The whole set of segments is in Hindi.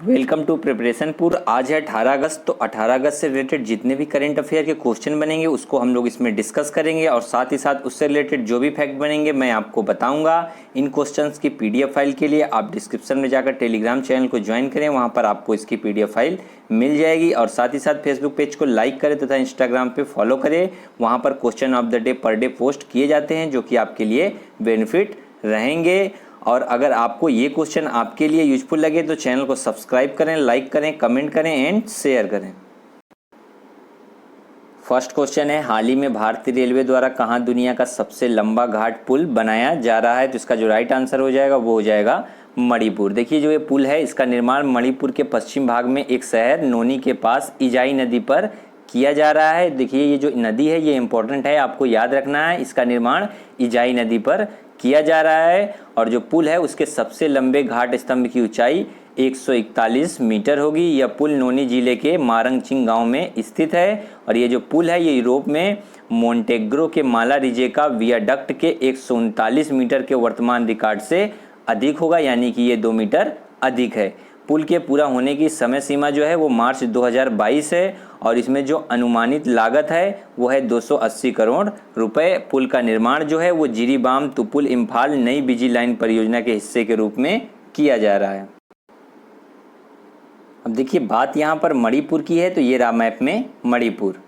वेलकम टू प्रिपरेशन पूर। आज है 18 अगस्त। तो 18 अगस्त से रिलेटेड जितने भी करंट अफेयर के क्वेश्चन बनेंगे उसको हम लोग इसमें डिस्कस करेंगे और साथ ही साथ उससे रिलेटेड जो भी फैक्ट बनेंगे मैं आपको बताऊंगा। इन क्वेश्चंस की पीडीएफ फाइल के लिए आप डिस्क्रिप्शन में जाकर टेलीग्राम चैनल को ज्वाइन करें, वहां पर आपको इसकी पीडीएफ फाइल मिल जाएगी। और साथ ही साथ फेसबुक पेज को लाइक करें तथा इंस्टाग्राम पे फॉलो करें, वहाँ पर question of the day per day post किए जाते हैं जो कि आपके लिए बेनिफिट रहेंगे। और अगर आपको ये क्वेश्चन आपके लिए यूजफुल लगे तो चैनल को सब्सक्राइब करें, लाइक करें, कमेंट करें एंड शेयर करें। फर्स्ट क्वेश्चन है, हाल ही में भारतीय रेलवे द्वारा कहाँ दुनिया का सबसे लंबा घाट पुल बनाया जा रहा है? तो इसका जो राइट आंसर हो जाएगा वो हो जाएगा मणिपुर। देखिए जो ये पुल है इसका निर्माण मणिपुर के पश्चिम भाग में एक शहर नोनी के पास इजाई नदी पर किया जा रहा है। देखिए ये जो नदी है ये इंपॉर्टेंट है, आपको याद रखना है। इसका निर्माण इजाई नदी पर किया जा रहा है और जो पुल है उसके सबसे लंबे घाट स्तंभ की ऊंचाई 141 मीटर होगी। यह पुल नोनी जिले के मारंगचिंग गांव में स्थित है और ये जो पुल है ये यूरोप में मोंटेग्रो के माला रिजेका वियाडक्ट के 139 मीटर के वर्तमान रिकॉर्ड से अधिक होगा, यानी कि ये 2 मीटर अधिक है। पुल के पूरा होने की समय सीमा जो है वो मार्च 2022 है और इसमें जो अनुमानित लागत है वो है 280 करोड़ रुपए। पुल का निर्माण जो है वो जिरीबाम तुपुल इम्फाल नई बिजली लाइन परियोजना के हिस्से के रूप में किया जा रहा है। अब देखिए बात यहाँ पर मणिपुर की है, तो ये रहा मैप में मणिपुर।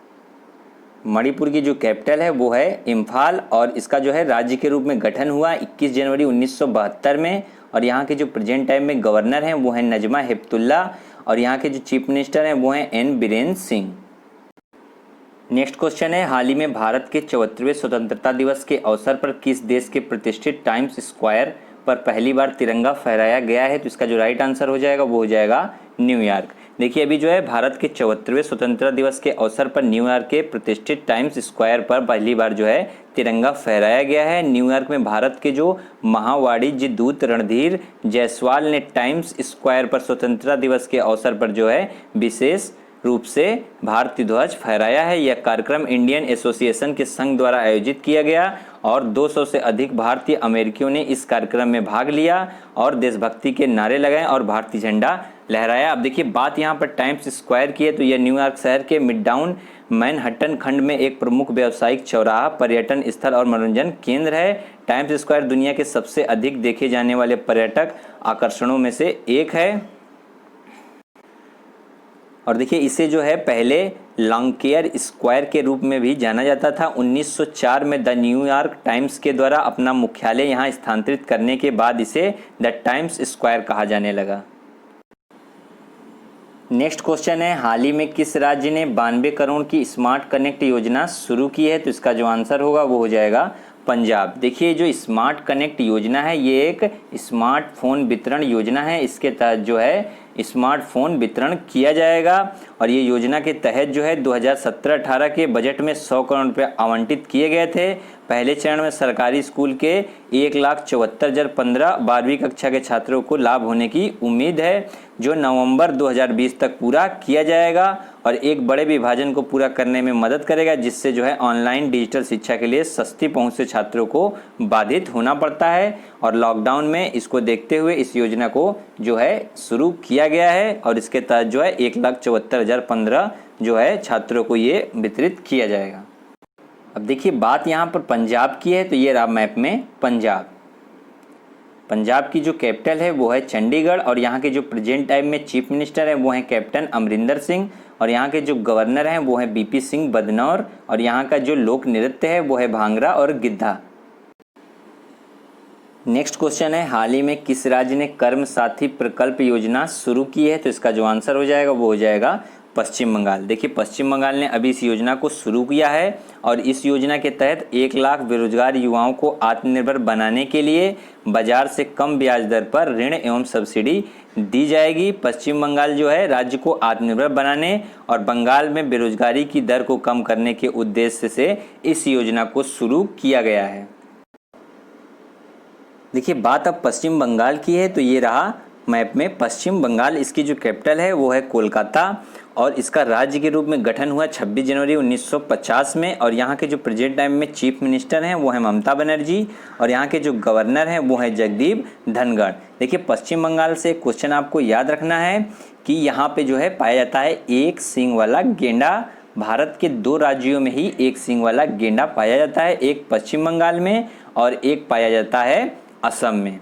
मणिपुर की जो कैपिटल है वो है इम्फाल और इसका जो है राज्य के रूप में गठन हुआ 21 जनवरी 1972 में। और यहाँ के जो प्रेजेंट टाइम में गवर्नर हैं वो हैं नजमा हेपतुल्ला और यहाँ के जो चीफ मिनिस्टर हैं वो हैं N Birendra Singh. Next question है, हाल ही में भारत के 74वें स्वतंत्रता दिवस के अवसर पर किस देश के प्रतिष्ठित टाइम्स स्क्वायर पर पहली बार तिरंगा फहराया गया है? तो इसका जो राइट आंसर हो जाएगा वो हो जाएगा न्यूयॉर्क। देखिए अभी जो है भारत के 74वें स्वतंत्रता दिवस के अवसर पर न्यूयॉर्क के प्रतिष्ठित टाइम्स स्क्वायर पर पहली बार जो है तिरंगा फहराया गया है। न्यूयॉर्क में भारत के जो महावाणिज्य दूत रणधीर जायसवाल ने टाइम्स स्क्वायर पर स्वतंत्रता दिवस के अवसर पर जो है विशेष रूप से भारतीय ध्वज फहराया है। यह कार्यक्रम इंडियन एसोसिएशन के संघ द्वारा आयोजित किया गया और 200 से अधिक भारतीय अमेरिकियों ने इस कार्यक्रम में भाग लिया और देशभक्ति के नारे लगाए और भारतीय झंडा लहराया। अब देखिए बात यहाँ पर टाइम्स स्क्वायर की है, तो यह न्यूयॉर्क शहर के मिडटाउन मैनहट्टन खंड में एक प्रमुख व्यावसायिक चौराहा, पर्यटन स्थल और मनोरंजन केंद्र है। टाइम्स स्क्वायर दुनिया के सबसे अधिक देखे जाने वाले पर्यटक आकर्षणों में से एक है। और देखिए इसे जो है पहले लॉन्केयर स्क्वायर के रूप में भी जाना जाता था। 1904 में द न्यूयॉर्क टाइम्स के द्वारा अपना मुख्यालय यहाँ स्थानांतरित करने के बाद इसे द टाइम्स स्क्वायर कहा जाने लगा। नेक्स्ट क्वेश्चन है, हाल ही में किस राज्य ने 92 करोड़ की स्मार्ट कनेक्ट योजना शुरू की है? तो इसका जो आंसर होगा वो हो जाएगा पंजाब। देखिए जो स्मार्ट कनेक्ट योजना है ये एक स्मार्टफोन वितरण योजना है। इसके तहत जो है स्मार्टफोन वितरण किया जाएगा और ये योजना के तहत जो है 2017-18 के बजट में 100 करोड़ रुपये आवंटित किए गए थे। पहले चरण में सरकारी स्कूल के 1,74,015 12वीं कक्षा के छात्रों को लाभ होने की उम्मीद है, जो नवंबर 2020 तक पूरा किया जाएगा और एक बड़े विभाजन को पूरा करने में मदद करेगा, जिससे जो है ऑनलाइन डिजिटल शिक्षा के लिए सस्ती पहुंच से छात्रों को बाधित होना पड़ता है। और लॉकडाउन में इसको देखते हुए इस योजना को जो है शुरू किया गया है और इसके तहत जो है 1,74,015 जो है छात्रों को ये वितरित किया जाएगा। अब देखिए बात यहाँ पर पंजाब की है, तो ये रहा मैप में पंजाब। पंजाब की जो कैपिटल है वो है चंडीगढ़ और यहाँ के जो प्रेजेंट टाइम में चीफ मिनिस्टर है वो हैं कैप्टन अमरिंदर सिंह और यहाँ के जो गवर्नर हैं वो हैं बीपी सिंह बदनौर और यहाँ का जो लोक नृत्य है वो है भांगड़ा और गिद्धा। नेक्स्ट क्वेश्चन है, हाल ही में किस राज्य ने कर्म साथी प्रकल्प योजना शुरू की है? तो इसका जो आंसर हो जाएगा वो हो जाएगा पश्चिम बंगाल। देखिए पश्चिम बंगाल ने अभी इस योजना को शुरू किया है और इस योजना के तहत 1 लाख बेरोजगार युवाओं को आत्मनिर्भर बनाने के लिए बाजार से कम ब्याज दर पर ऋण एवं सब्सिडी दी जाएगी। पश्चिम बंगाल जो है राज्य को आत्मनिर्भर बनाने और बंगाल में बेरोजगारी की दर को कम करने के उद्देश्य से इस योजना को शुरू किया गया है। देखिए बात अब पश्चिम बंगाल की है, तो ये रहा मैप में पश्चिम बंगाल। इसकी जो कैपिटल है वो है कोलकाता और इसका राज्य के रूप में गठन हुआ 26 जनवरी 1950 में। और यहाँ के जो प्रेजेंट टाइम में चीफ मिनिस्टर हैं वो है ममता बनर्जी, और यहाँ के जो गवर्नर हैं वो है जगदीप धनखड़। देखिए पश्चिम बंगाल से क्वेश्चन आपको याद रखना है कि यहाँ पे जो है पाया जाता है एक सींग वाला गेंडा। भारत के 2 राज्यों में ही एक सींग वाला गेंडा पाया जाता है, एक पश्चिम बंगाल में और एक पाया जाता है असम में।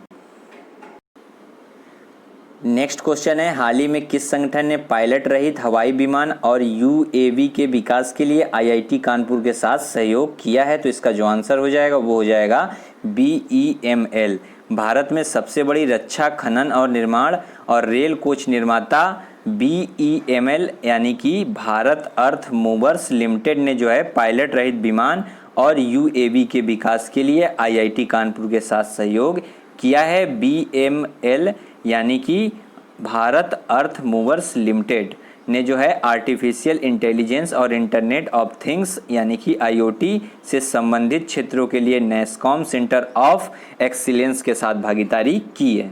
नेक्स्ट क्वेश्चन है, हाल ही में किस संगठन ने पायलट रहित हवाई विमान और यूएवी के विकास के लिए आईआईटी कानपुर के साथ सहयोग किया है? तो इसका जो आंसर हो जाएगा वो हो जाएगा BEML। भारत में सबसे बड़ी रक्षा खनन और निर्माण और रेल कोच निर्माता BEML यानी कि भारत अर्थ मूवर्स लिमिटेड ने जो है पायलट रहित विमान और यूएवी के विकास के लिए आईआईटी कानपुर के साथ सहयोग किया है। BEML यानी कि भारत अर्थ मूवर्स लिमिटेड ने जो है आर्टिफिशियल इंटेलिजेंस और इंटरनेट ऑफ थिंग्स यानी कि IoT से संबंधित क्षेत्रों के लिए नैस्कॉम सेंटर ऑफ एक्सीलेंस के साथ भागीदारी की है।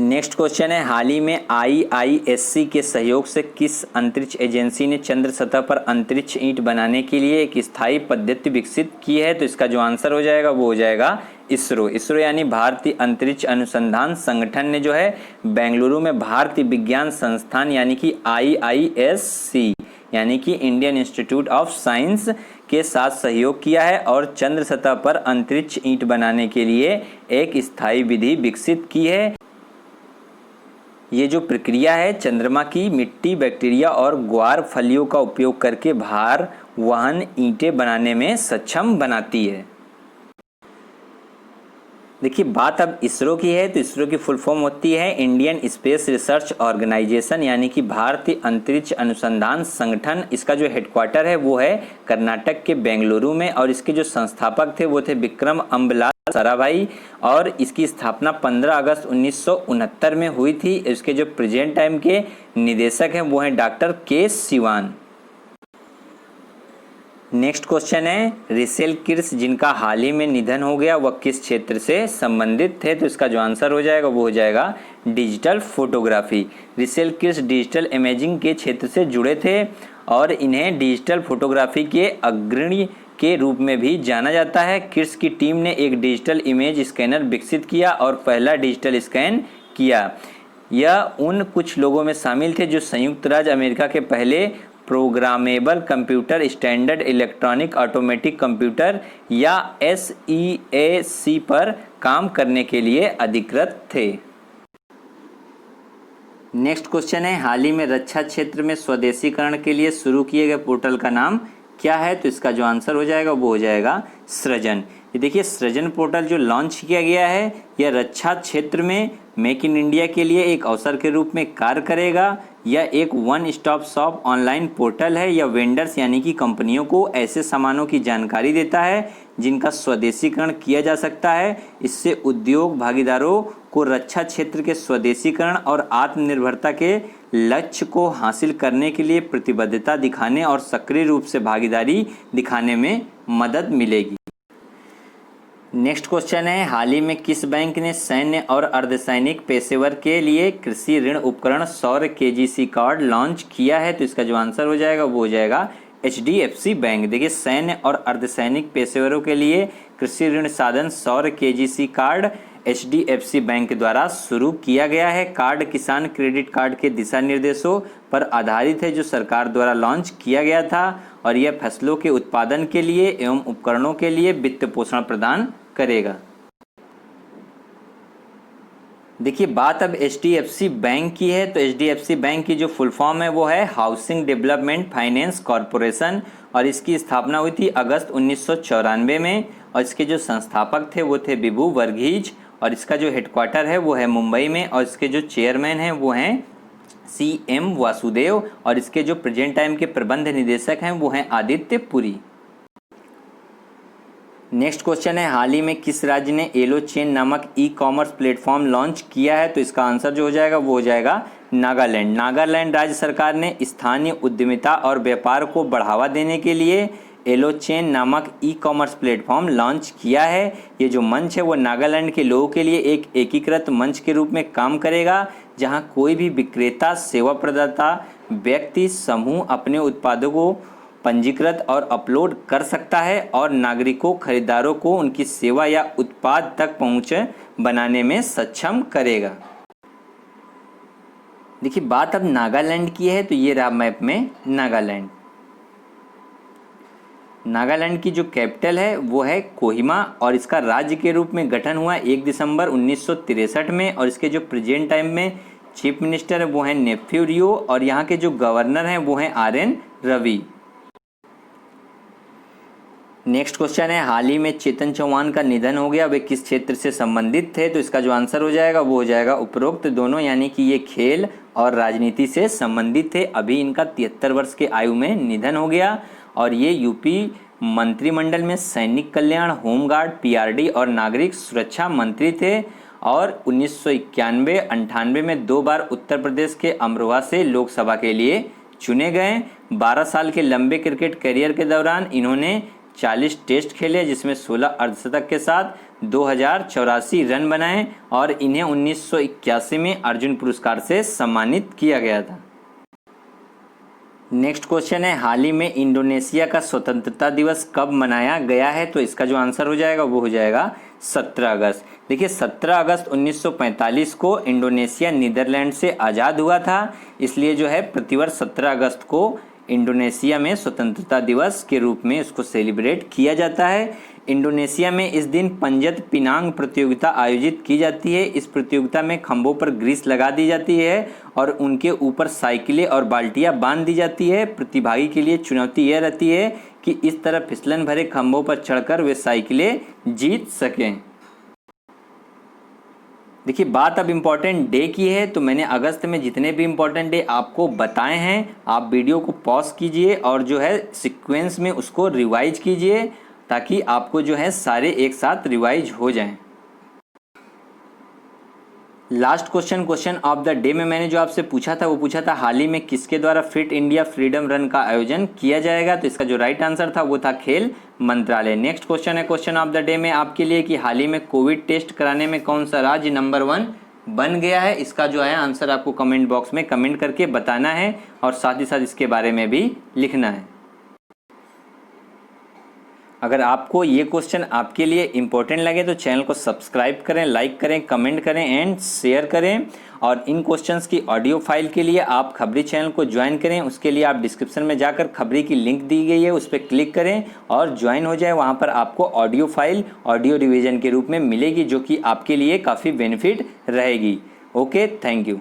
नेक्स्ट क्वेश्चन है, हाल ही में IISc के सहयोग से किस अंतरिक्ष एजेंसी ने चंद्र सतह पर अंतरिक्ष ईंट बनाने के लिए एक स्थायी पद्धति विकसित की है? तो इसका जो आंसर हो जाएगा वो हो जाएगा इसरो यानी भारतीय अंतरिक्ष अनुसंधान संगठन ने जो है बेंगलुरु में भारतीय विज्ञान संस्थान यानी कि IISc यानी कि इंडियन इंस्टीट्यूट ऑफ साइंस के साथ सहयोग किया है और चंद्र सतह पर अंतरिक्ष ईंट बनाने के लिए एक स्थायी विधि विकसित की है। ये जो प्रक्रिया है चंद्रमा की मिट्टी, बैक्टीरिया और ग्वार फलियों का उपयोग करके भार वहन ईंटें बनाने में सक्षम बनाती है। देखिए बात अब इसरो की है, तो इसरो की फुल फॉर्म होती है इंडियन स्पेस रिसर्च ऑर्गेनाइजेशन यानी कि भारतीय अंतरिक्ष अनुसंधान संगठन। इसका जो हेडक्वार्टर है वो है कर्नाटक के बेंगलुरु में और इसके जो संस्थापक थे वो थे विक्रम अम्बलाल साराभाई और इसकी स्थापना 15 अगस्त 1969 में हुई थी। इसके जो प्रेजेंट टाइम के निदेशक हैं वो हैं डॉक्टर के सिवान। नेक्स्ट क्वेश्चन है, रिसेल किर्स जिनका हाल ही में निधन हो गया वह किस क्षेत्र से संबंधित थे? तो इसका जो आंसर हो जाएगा वो हो जाएगा digital photography. Russell Kirsch digital imaging के क्षेत्र से जुड़े थे और इन्हें डिजिटल फोटोग्राफी के अग्रणी के रूप में भी जाना जाता है। किर्स की टीम ने एक डिजिटल इमेज स्कैनर विकसित किया और पहला डिजिटल स्कैन किया। यह उन कुछ लोगों में शामिल थे जो संयुक्त राज्य अमेरिका के पहले programmable computer standard electronic automatic computer या SEAC पर काम करने के लिए अधिकृत थे। नेक्स्ट क्वेश्चन है, हाल ही में रक्षा क्षेत्र में स्वदेशीकरण के लिए शुरू किए गए पोर्टल का नाम क्या है? तो इसका जो आंसर हो जाएगा वो हो जाएगा सृजन। ये देखिए सृजन पोर्टल जो लॉन्च किया गया है यह रक्षा क्षेत्र में मेक इन इंडिया के लिए एक अवसर के रूप में कार्य करेगा। यह एक one stop shop online portal है। यह वेंडर्स यानी कि कंपनियों को ऐसे सामानों की जानकारी देता है जिनका स्वदेशीकरण किया जा सकता है। इससे उद्योग भागीदारों को रक्षा क्षेत्र के स्वदेशीकरण और आत्मनिर्भरता के लक्ष्य को हासिल करने के लिए प्रतिबद्धता दिखाने और सक्रिय रूप से भागीदारी दिखाने में मदद मिलेगी। नेक्स्ट क्वेश्चन है, हाल ही में किस बैंक ने सैन्य और अर्धसैनिक पेशेवर के लिए कृषि ऋण उपकरण सौर KGC कार्ड लॉन्च किया है? तो इसका जो आंसर हो जाएगा वो हो जाएगा HDFC बैंक। देखिए सैन्य और अर्धसैनिक पेशेवरों के लिए कृषि ऋण साधन सौर KGC कार्ड HDFC बैंक द्वारा शुरू किया गया है। कार्ड किसान क्रेडिट कार्ड के दिशा निर्देशों पर आधारित है जो सरकार द्वारा लॉन्च किया गया था और यह फसलों के उत्पादन के लिए एवं उपकरणों के लिए वित्त पोषण प्रदान करेगा। देखिए बात अब HDFC बैंक की है, तो HDFC बैंक की जो फुल फॉर्म है वो है हाउसिंग डेवलपमेंट फाइनेंस कॉरपोरेशन और इसकी स्थापना हुई थी अगस्त 1994 में और इसके जो संस्थापक थे वो थे विभू वर्गीज और इसका जो हेडक्वार्टर है वो है मुंबई में और इसके जो चेयरमैन हैं वो हैं CM वासुदेव और इसके जो प्रेजेंट टाइम के प्रबंध निदेशक हैं वो हैं आदित्य पुरी। नेक्स्ट क्वेश्चन है, हाल ही में किस राज्य ने एलो चेन नामक ई-कॉमर्स प्लेटफॉर्म लॉन्च किया है? तो इसका आंसर जो हो जाएगा वो हो जाएगा नागालैंड। नागालैंड राज्य सरकार ने स्थानीय उद्यमिता और व्यापार को बढ़ावा देने के लिए एलोचेन नामक ई कॉमर्स प्लेटफॉर्म लॉन्च किया है। ये जो मंच है वो नागालैंड के लोगों के लिए एक एकीकृत मंच के रूप में काम करेगा, जहां कोई भी विक्रेता, सेवा प्रदाता, व्यक्ति, समूह अपने उत्पादों को पंजीकृत और अपलोड कर सकता है और नागरिकों, खरीदारों को उनकी सेवा या उत्पाद तक पहुंच बनाने में सक्षम करेगा। देखिए बात अब नागालैंड की है, तो ये रहा मैप में नागालैंड। नागालैंड की जो कैपिटल है वो है कोहिमा और इसका राज्य के रूप में गठन हुआ 1 दिसंबर 1963 में और इसके जो प्रेजेंट टाइम में चीफ मिनिस्टर है वो है नेफ्यू रियो और यहाँ के जो गवर्नर हैं वो हैं RN रवि। नेक्स्ट क्वेश्चन है, हाल ही में चेतन चौहान का निधन हो गया, वे किस क्षेत्र से संबंधित थे? तो इसका जो आंसर हो जाएगा वो हो जाएगा उपरोक्त दोनों, यानी कि ये खेल और राजनीति से संबंधित थे। अभी इनका 73 वर्ष के आयु में निधन हो गया और ये यूपी मंत्रिमंडल में सैनिक कल्याण, होमगार्ड, PRD और नागरिक सुरक्षा मंत्री थे और 1991-98 में 2 बार उत्तर प्रदेश के अमरोहा से लोकसभा के लिए चुने गए। 12 साल के लंबे क्रिकेट करियर के दौरान इन्होंने 40 टेस्ट खेले, जिसमें 16 अर्धशतक के साथ 2084 रन बनाए और इन्हें 1981 में अर्जुन पुरस्कार से सम्मानित किया गया था। नेक्स्ट क्वेश्चन है, हाल ही में इंडोनेशिया का स्वतंत्रता दिवस कब मनाया गया है? तो इसका जो आंसर हो जाएगा वो हो जाएगा 17 अगस्त। देखिए 17 अगस्त 1945 को इंडोनेशिया नीदरलैंड से आज़ाद हुआ था, इसलिए जो है प्रतिवर्ष 17 अगस्त को इंडोनेशिया में स्वतंत्रता दिवस के रूप में इसको सेलिब्रेट किया जाता है। इंडोनेशिया में इस दिन पंजत पिनांग प्रतियोगिता आयोजित की जाती है। इस प्रतियोगिता में खंभों पर ग्रीस लगा दी जाती है और उनके ऊपर साइकिलें और बाल्टियां बांध दी जाती है। प्रतिभागी के लिए चुनौती यह रहती है कि इस तरह फिसलन भरे खंभों पर चढ़कर वे साइकिलें जीत सकें। देखिए बात अब इम्पॉर्टेंट डे की है, तो मैंने अगस्त में जितने भी इम्पॉर्टेंट डे आपको बताए हैं, आप वीडियो को पॉज कीजिए और जो है सीक्वेंस में उसको रिवाइज कीजिए ताकि आपको जो है सारे एक साथ रिवाइज हो जाएं। Last question of the day में मैंने जो आपसे पूछा था वो पूछा था हाल ही में किसके द्वारा फिट इंडिया फ्रीडम रन का आयोजन किया जाएगा? तो इसका जो राइट आंसर था वो था खेल मंत्रालय। नेक्स्ट क्वेश्चन है क्वेश्चन ऑफ द डे में आपके लिए कि हाल ही में कोविड टेस्ट कराने में कौन सा राज्य नंबर 1 बन गया है? इसका जो है आंसर आपको कमेंट बॉक्स में कमेंट करके बताना है और साथ ही साथ इसके बारे में भी लिखना है। अगर आपको ये क्वेश्चन आपके लिए इम्पोर्टेंट लगे तो चैनल को सब्सक्राइब करें, लाइक करें, कमेंट करें एंड शेयर करें। और इन क्वेश्चंस की ऑडियो फाइल के लिए आप खबरी चैनल को ज्वाइन करें। उसके लिए आप डिस्क्रिप्शन में जाकर खबरी की लिंक दी गई है, उस पर क्लिक करें और ज्वाइन हो जाए। वहाँ पर आपको ऑडियो फाइल ऑडियो रिवीजन के रूप में मिलेगी, जो कि आपके लिए काफ़ी बेनिफिट रहेगी। Okay, thank you.